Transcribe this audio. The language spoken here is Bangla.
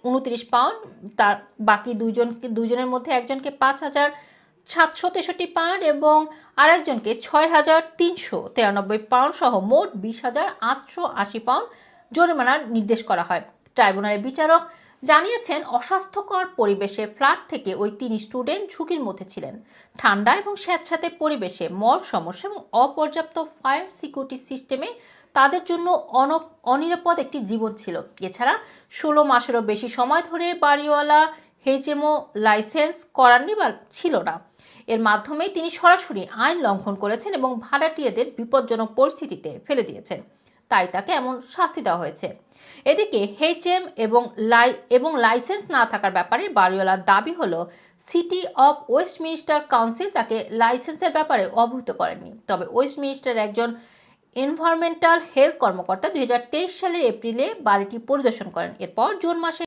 29 পাউন্ড, তার বাকি দুজনের মধ্যে একজনকে 5,763 পাউন্ড এবং আরেকজনকে 6,393 পাউন্ড সহ মোট 20,880 পাউন্ড জরিমানার নির্দেশ করা হয়। ট্রাইব্যুনালের বিচারক জানিয়েছেন, অস্বাস্থ্যকর পরিবেশে ফ্ল্যাট থেকে ওই 3 স্টুডেন্ট ঝুঁকির মধ্যে ছিলেন। ঠান্ডা এবং স্যাঁতস্যাঁতে পরিবেশে মল সমস্যা এবং অপর্যাপ্ত ফায়ার সিকিউরিটি সিস্টেমে তাদের জন্য অনিরাপদ একটি জীবন ছিল। এছাড়া 16 মাসেরও বেশি সময় ধরে বাড়িওয়ালা হেজেমো লাইসেন্স করাননি বা ছিল না। এর মাধ্যমে তিনি সরাসরি আইন লঙ্ঘন করেছেন এবং ভাড়াটিয়াদের বিপজ্জনক পরিস্থিতিতে ফেলে দিয়েছেন, তাই তাকে এমন শাস্তি দেওয়া হয়েছে। এদিকে হেচএম এবং লাইসেন্স না থাকার ব্যাপারে বাড়িওয়ালার দাবি হলো সিটি অব ওয়েস্টমিনিস্টার কাউন্সিল তাকে লাইসেন্সের ব্যাপারে অবহিত করেনি। তবে ওয়েস্টমিনিস্টার একজন এনভায়রনমেন্টাল হেলথ কর্মকর্তা 2023 সালের এপ্রিলে বাড়িটি পরিদর্শন করেন। এরপর জুন মাসে